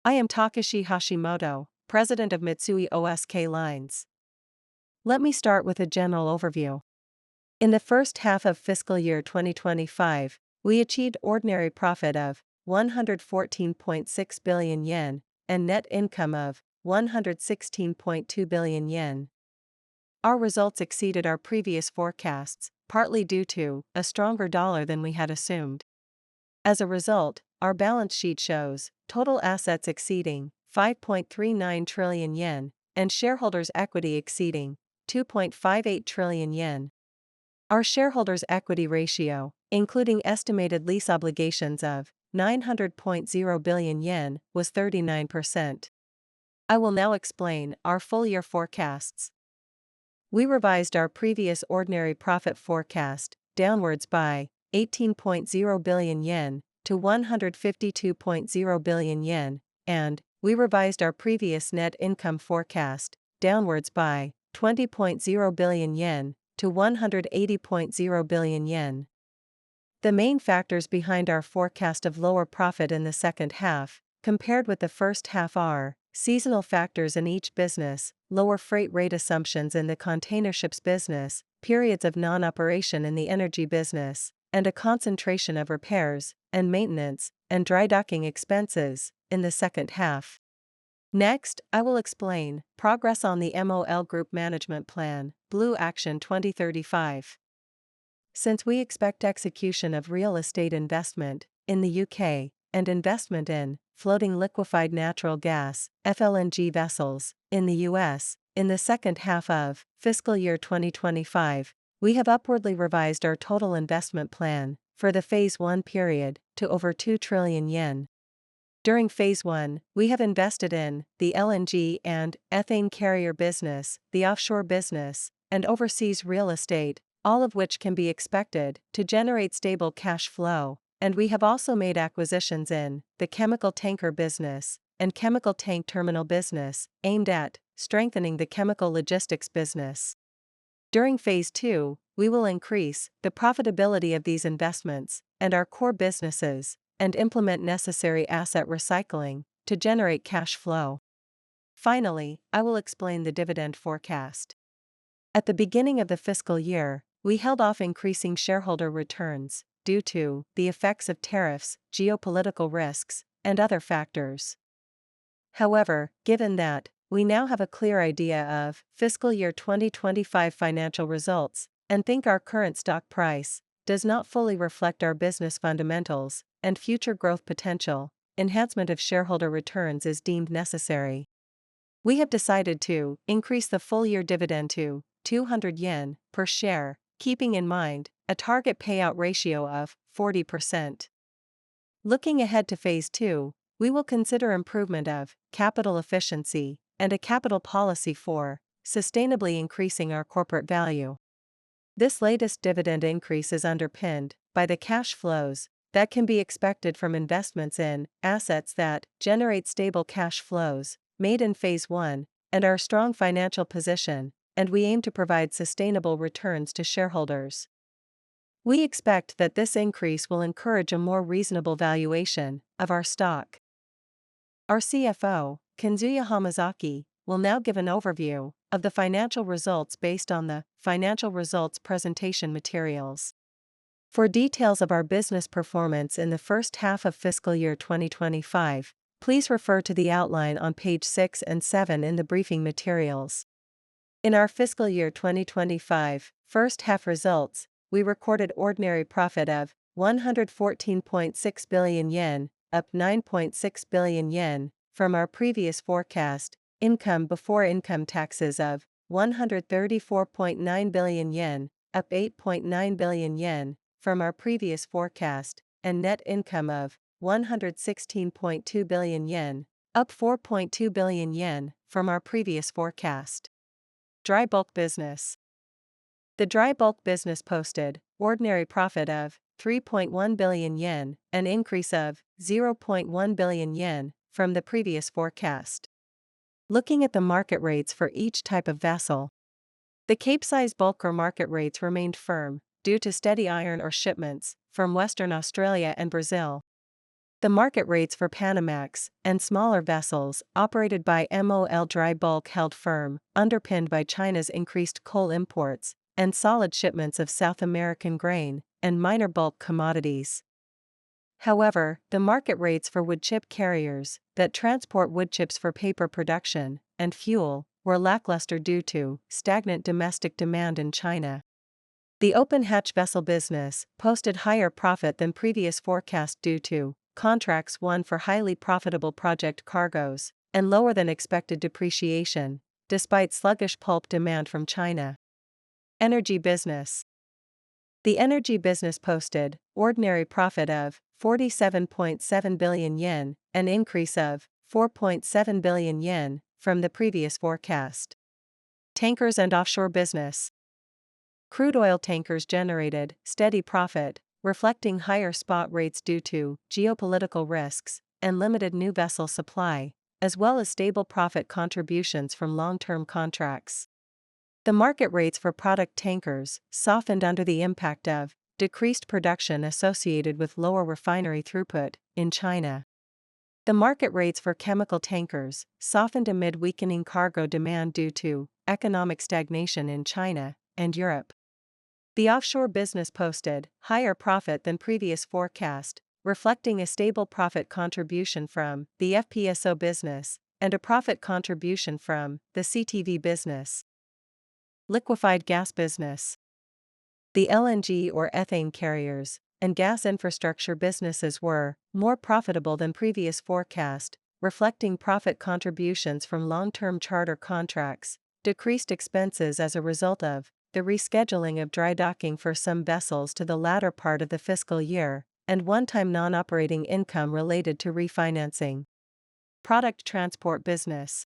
I am Takeshi Hashimoto, President of Mitsui O.S.K. Lines. Let me start with a general overview. In the first half of fiscal year 2025, we achieved ordinary profit of 114.6 billion yen and net income of 116.2 billion yen. Our results exceeded our previous forecasts, partly due to a stronger dollar than we had assumed. As a result, our balance sheet shows total assets exceeding 5.39 trillion yen and shareholders' equity exceeding 2.58 trillion yen. Our shareholders' equity ratio, including estimated lease obligations of 900.0 billion yen, was 39%. I will now explain our full-year forecasts. We revised our previous ordinary profit forecast downwards by 18.0 billion yen to 152.0 billion yen, and we revised our previous net income forecast downwards by 20.0 billion yen to 180.0 billion yen. The main factors behind our forecast of lower profit in the second half, compared with the first half, are seasonal factors in each business, lower freight rate assumptions in the containerships business, periods of non-operation in the energy business, and a concentration of repairs and maintenance and dry docking expenses in the second half. Next, I will explain progress on the MOL Group Management Plan, Blue Action 2035. Since we expect execution of real estate investment in the UK and investment in floating liquefied natural gas (FLNG) vessels in the US in the second half of fiscal year 2025, we have upwardly revised our total investment plan for the Phase 1 period to over 2 trillion yen. During Phase 1, we have invested in the LNG and ethane carrier business, the offshore business, and overseas real estate, all of which can be expected to generate stable cash flow, and we have also made acquisitions in the chemical tanker business and chemical tank terminal business, aimed at strengthening the chemical logistics business. During Phase 2, we will increase the profitability of these investments and our core businesses, and implement necessary asset recycling to generate cash flow. Finally, I will explain the dividend forecast. At the beginning of the fiscal year, we held off increasing shareholder returns due to the effects of tariffs, geopolitical risks, and other factors. However, given that we now have a clear idea of fiscal year 2025 financial results and think our current stock price does not fully reflect our business fundamentals and future growth potential, enhancement of shareholder returns is deemed necessary. We have decided to increase the full-year dividend to 200 yen per share, keeping in mind a target payout ratio of 40%. Looking ahead to Phase 2, we will consider improvement of capital efficiency and a capital policy for sustainably increasing our corporate value. This latest dividend increase is underpinned by the cash flows that can be expected from investments in assets that generate stable cash flows made in Phase 1 and our strong financial position, and we aim to provide sustainable returns to shareholders. We expect that this increase will encourage a more reasonable valuation of our stock. Our CFO, Kazuya Hamazaki, will now give an overview of the financial results based on the financial results presentation materials. For details of our business performance in the first half of fiscal year 2025, please refer to the outline on page 6 and 7 in the briefing materials. In our fiscal year 2025 first half results, we recorded ordinary profit of 114.6 billion yen, up 9.6 billion yen from our previous forecast, income before income taxes of 134.9 billion yen, up 8.9 billion yen from our previous forecast, and net income of 116.2 billion yen, up 4.2 billion yen from our previous forecast. Dry bulk business. The dry bulk business posted ordinary profit of 3.1 billion yen, an increase of 0.1 billion yen from the previous forecast. Looking at the market rates for each type of vessel, the Capesize bulker market rates remained firm due to steady iron ore shipments from Western Australia and Brazil. The market rates for Panamax and smaller vessels operated by MOL Dry Bulk held firm, underpinned by China's increased coal imports and solid shipments of South American grain and minor bulk commodities. However, the market rates for wood chip carriers that transport wood chips for paper production and fuel were lackluster due to stagnant domestic demand in China. The open hatch vessel business posted higher profit than previous forecast due to contracts won for highly profitable project cargoes and lower than expected depreciation, despite sluggish pulp demand from China. Energy business. The energy business posted ordinary profit of 47.7 billion yen, an increase of 4.7 billion yen from the previous forecast. Tankers and offshore business. Crude oil tankers generated steady profit, reflecting higher spot rates due to geopolitical risks and limited new vessel supply, as well as stable profit contributions from long-term contracts. The market rates for product tankers softened under the impact of decreased production associated with lower refinery throughput in China. The market rates for chemical tankers softened amid weakening cargo demand due to economic stagnation in China and Europe. The offshore business posted higher profit than previous forecast, reflecting a stable profit contribution from the FPSO business and a profit contribution from the CTV business. Liquefied gas business. The LNG or ethane carriers and gas infrastructure businesses were more profitable than previous forecast, reflecting profit contributions from long-term charter contracts, decreased expenses as a result of the rescheduling of dry docking for some vessels to the latter part of the fiscal year, and one-time non-operating income related to refinancing. Product transport business.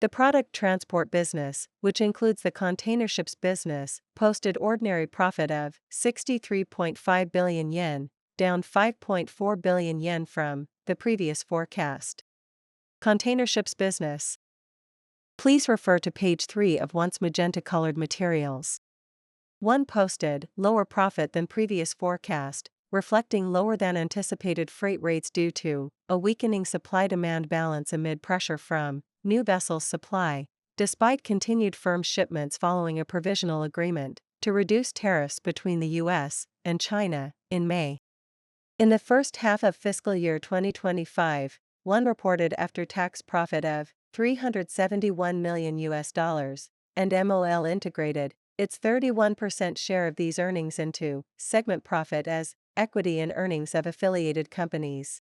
The product transport business, which includes the containerships business, posted ordinary profit of 63.5 billion yen, down 5.4 billion yen from the previous forecast. Containerships business. Please refer to page 3 of Once magenta-colored materials. 1 posted lower profit than previous forecast, reflecting lower than anticipated freight rates due to a weakening supply-demand balance amid pressure from new vessel supply, despite continued firm shipments following a provisional agreement to reduce tariffs between the US and China in May. In the first half of fiscal year 2025, one reported after-tax profit of $371 million, and MOL integrated its 31% share of these earnings into segment profit as equity in earnings of affiliated companies.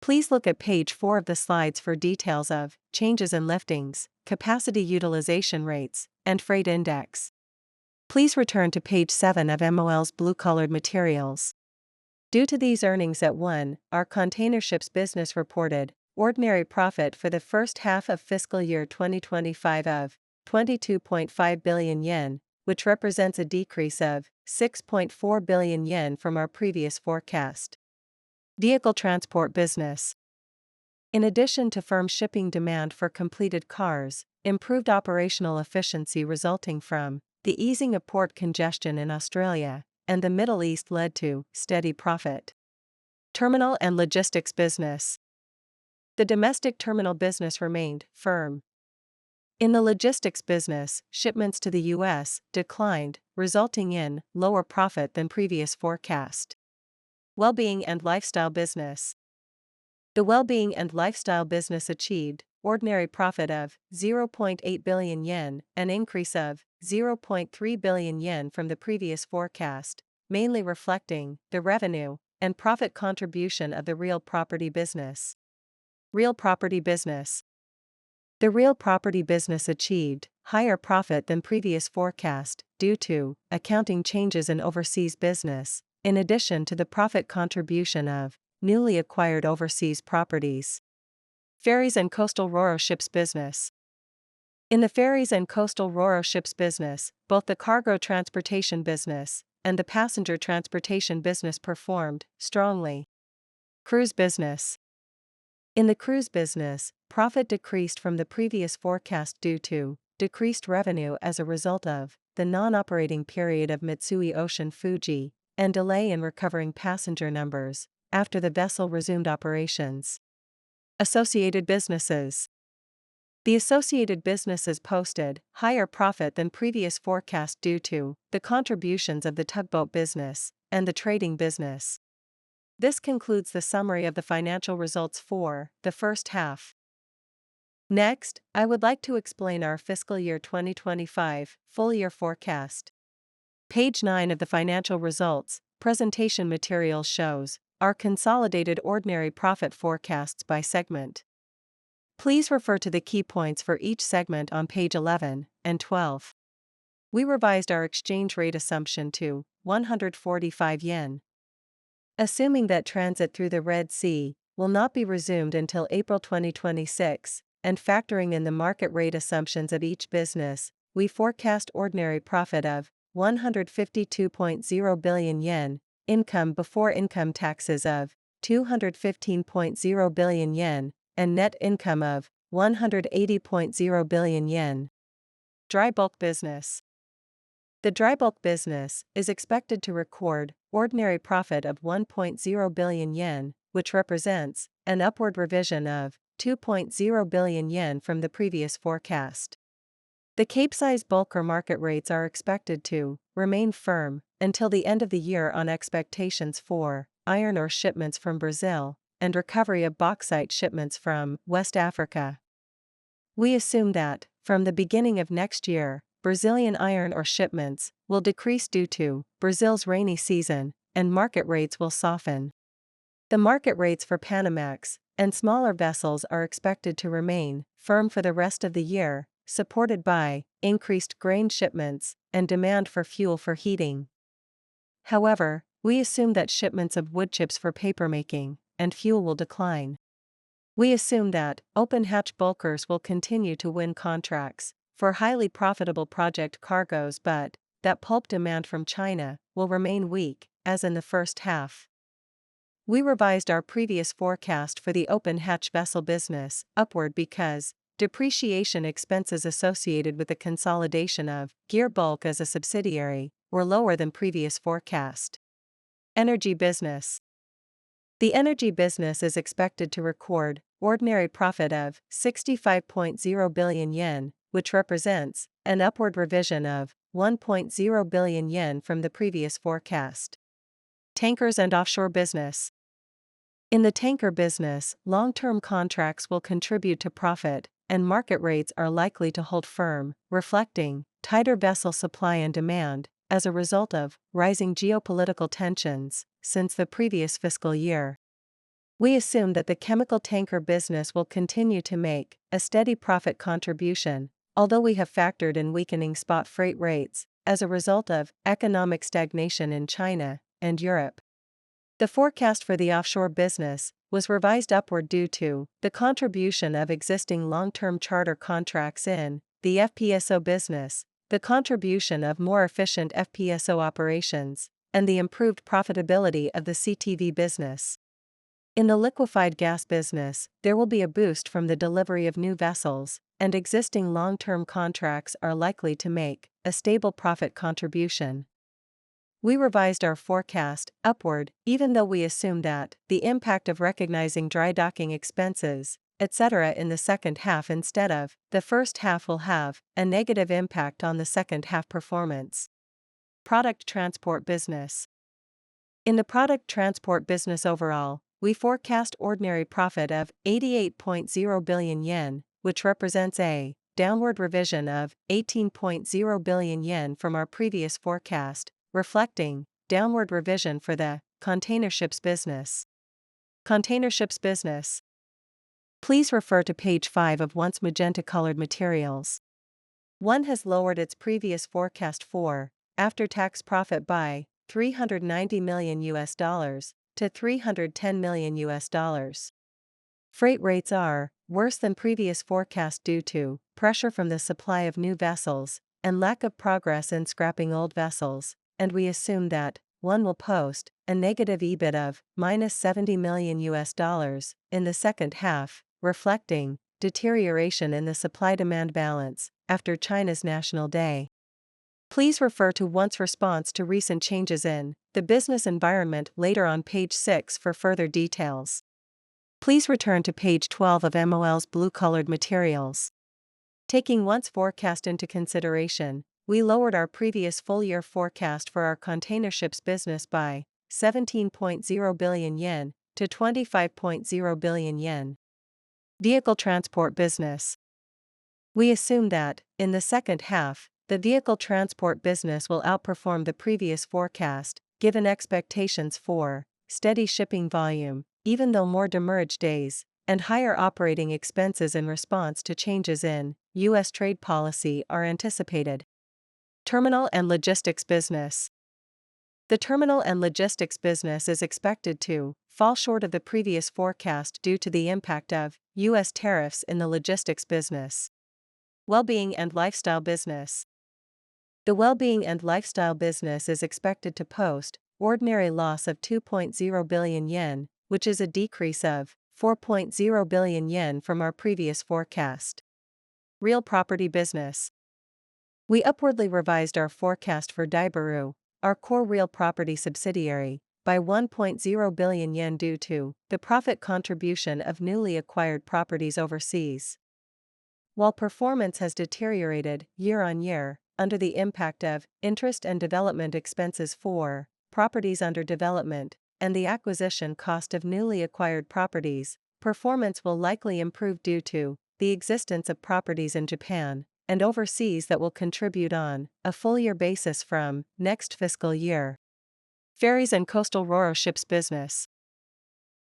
Please look at page 4 of the slides for details of changes in liftings, capacity utilization rates, and freight index. Please return to page 7 of MOL's blue-colored materials. Due to these earnings at 1, our containerships business reported ordinary profit for the first half of fiscal year 2025 of 22.5 billion yen, which represents a decrease of 6.4 billion yen from our previous forecast. Vehicle transport business. In addition to firm shipping demand for completed cars, improved operational efficiency resulting from the easing of port congestion in Australia and the Middle East led to steady profit. Terminal and logistics business. The domestic terminal business remained firm. In the logistics business, shipments to the US declined, resulting in lower profit than previous forecast. Well-being and lifestyle business. The well-being and lifestyle business achieved ordinary profit of 0.8 billion yen, an increase of 0.3 billion yen from the previous forecast, mainly reflecting the revenue and profit contribution of the real property business. Real property business. The real property business achieved higher profit than previous forecast due to accounting changes in overseas business, in addition to the profit contribution of newly acquired overseas properties. Ferries and coastal ro-ro ships business. In the ferries and coastal ro-ro ships business, both the cargo transportation business and the passenger transportation business performed strongly. Cruise business. In the cruise business, profit decreased from the previous forecast due to decreased revenue as a result of the non-operating period of Mitsui Ocean Fuji and delay in recovering passenger numbers, after the vessel resumed operations. Associated businesses. The associated businesses posted higher profit than previous forecast due to the contributions of the tugboat business and the trading business. This concludes the summary of the financial results for the first half. Next, I would like to explain our fiscal year 2025 full-year forecast. Page 9 of the financial results presentation material shows our consolidated ordinary profit forecasts by segment. Please refer to the key points for each segment on page 11 and 12. We revised our exchange rate assumption to 145 yen. Assuming that transit through the Red Sea will not be resumed until April 2026, and factoring in the market rate assumptions of each business, we forecast ordinary profit of 152.0 billion yen, income before income taxes of 215.0 billion yen, and net income of 180.0 billion yen. Dry bulk business. The dry bulk business is expected to record ordinary profit of 1.0 billion yen, which represents an upward revision of 2.0 billion yen from the previous forecast. The Capesize bulker market rates are expected to remain firm until the end of the year on expectations for iron ore shipments from Brazil and recovery of bauxite shipments from West Africa. We assume that, from the beginning of next year, Brazilian iron ore shipments will decrease due to Brazil's rainy season, and market rates will soften. The market rates for Panamax and smaller vessels are expected to remain firm for the rest of the year, supported by increased grain shipments and demand for fuel for heating. However, we assume that shipments of wood chips for papermaking and fuel will decline. We assume that open-hatch bulkers will continue to win contracts for highly profitable project cargoes, but that pulp demand from China will remain weak, as in the first half. We revised our previous forecast for the open-hatch vessel business upward because depreciation expenses associated with the consolidation of Gear Bulk as a subsidiary were lower than previous forecast. Energy business. The energy business is expected to record ordinary profit of 65.0 billion yen, which represents an upward revision of 1.0 billion yen from the previous forecast. Tankers and offshore business. In the tanker business, long-term contracts will contribute to profit, and market rates are likely to hold firm, reflecting tighter vessel supply and demand as a result of rising geopolitical tensions since the previous fiscal year. We assume that the chemical tanker business will continue to make a steady profit contribution, although we have factored in weakening spot freight rates as a result of economic stagnation in China and Europe. The forecast for the offshore business was revised upward due to the contribution of existing long-term charter contracts in the FPSO business, the contribution of more efficient FPSO operations, and the improved profitability of the CTV business. In the liquefied gas business, there will be a boost from the delivery of new vessels, and existing long-term contracts are likely to make a stable profit contribution. We revised our forecast upward, even though we assumed that the impact of recognizing dry docking expenses, etc. in the second half instead of the first half will have a negative impact on the second half performance. Product transport business. In the product transport business overall, we forecast ordinary profit of 88.0 billion yen, which represents a downward revision of 18.0 billion yen from our previous forecast, reflecting downward revision for the container ships business. Container ships business. Please refer to page 5 of Once magenta-colored materials. One has lowered its previous forecast for after-tax profit by $390 million to $310 million. Freight rates are worse than previous forecast due to pressure from the supply of new vessels and lack of progress in scrapping old vessels, and we assume that one will post a negative EBIT of -$70 million in the second half, reflecting deterioration in the supply-demand balance after China's National Day. Please refer to one's response to recent changes in the business environment later on page 6 for further details. Please return to page 12 of MOL's blue-colored materials. Taking one's forecast into consideration, we lowered our previous full-year forecast for our container ships business by 17.0 billion yen to 25.0 billion yen. Vehicle transport business. We assume that, in the second half, the vehicle transport business will outperform the previous forecast, given expectations for steady shipping volume, even though more demurrage days, and higher operating expenses in response to changes in U.S. trade policy are anticipated. Terminal and logistics business. The terminal and logistics business is expected to fall short of the previous forecast due to the impact of U.S. tariffs in the logistics business. Well-being and lifestyle business. The well-being and lifestyle business is expected to post ordinary loss of 2.0 billion yen, which is a decrease of 4.0 billion yen from our previous forecast. Real property business. We upwardly revised our forecast for Daibaru, our core real property subsidiary, by 1.0 billion yen due to the profit contribution of newly acquired properties overseas. While performance has deteriorated year-on-year, under the impact of interest and development expenses for properties under development, and the acquisition cost of newly acquired properties, performance will likely improve due to the existence of properties in Japan and overseas that will contribute on a full-year basis from next fiscal year. Ferries and coastal ro-ro ships business.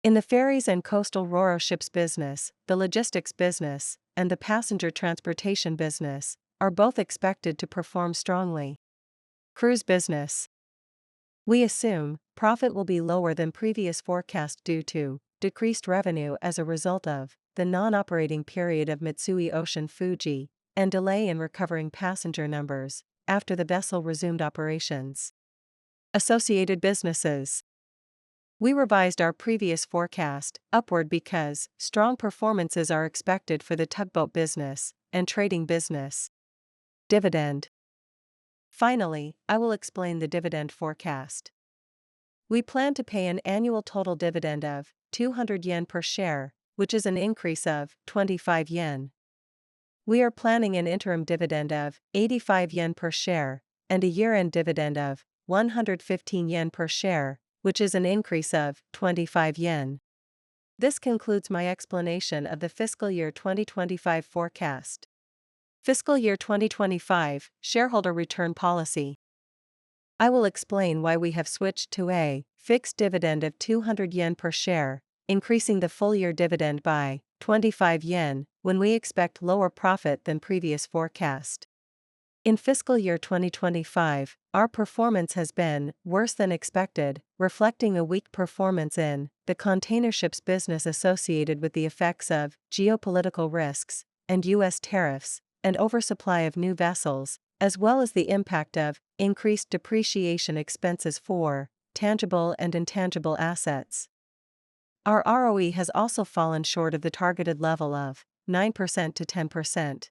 In the ferries and coastal ro-ro ships business, the logistics business, and the passenger transportation business are both expected to perform strongly. Cruise business. We assume profit will be lower than previous forecast due to decreased revenue as a result of the non-operating period of Mitsui Ocean Fuji and delay in recovering passenger numbers after the vessel resumed operations. Associated businesses. We revised our previous forecast upward because strong performances are expected for the tugboat business and trading business. Dividend. Finally, I will explain the dividend forecast. We plan to pay an annual total dividend of 200 yen per share, which is an increase of 25 yen. We are planning an interim dividend of 85 yen per share and a year-end dividend of 115 yen per share, which is an increase of 25 yen. This concludes my explanation of the fiscal year 2025 forecast. Fiscal year 2025 Shareholder Return Policy. I will explain why we have switched to a fixed dividend of 200 yen per share, increasing the full-year dividend by 25 yen when we expect lower profit than previous forecast. In fiscal year 2025, our performance has been worse than expected, reflecting a weak performance in the container ships business associated with the effects of geopolitical risks and U.S. tariffs and oversupply of new vessels, as well as the impact of increased depreciation expenses for tangible and intangible assets. Our ROE has also fallen short of the targeted level of 9% to 10%.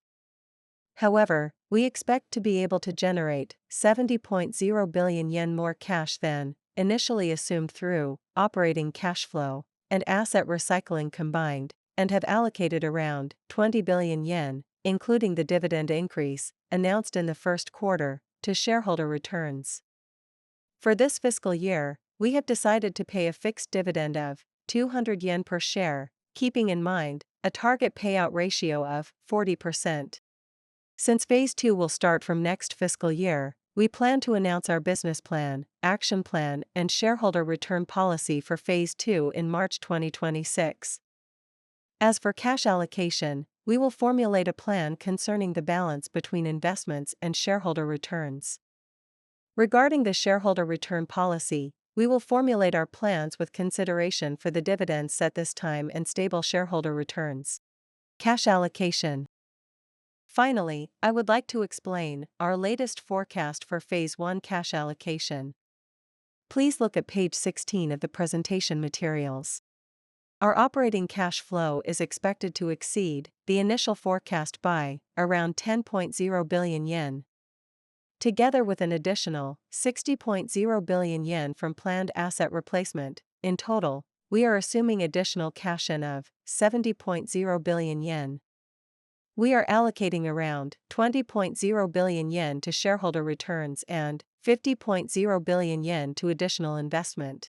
However, we expect to be able to generate 70.0 billion yen more cash than initially assumed through operating cash flow and asset recycling combined, and have allocated around 20 billion yen, including the dividend increase announced in the first quarter, to shareholder returns. For this fiscal year, we have decided to pay a fixed dividend of 200 yen per share, keeping in mind a target payout ratio of 40%. Since Phase 2 will start from next fiscal year, we plan to announce our business plan, action plan, and shareholder return policy for Phase 2 in March 2026. As for cash allocation, we will formulate a plan concerning the balance between investments and shareholder returns. Regarding the shareholder return policy, we will formulate our plans with consideration for the dividends set this time and stable shareholder returns. Cash allocation. Finally, I would like to explain our latest forecast for Phase 1 cash allocation. Please look at page 16 of the presentation materials. Our operating cash flow is expected to exceed the initial forecast by around 10.0 billion yen. Together with an additional 60.0 billion yen from planned asset replacement, in total, we are assuming additional cash-in of 70.0 billion yen. We are allocating around 20.0 billion yen to shareholder returns and 50.0 billion yen to additional investment.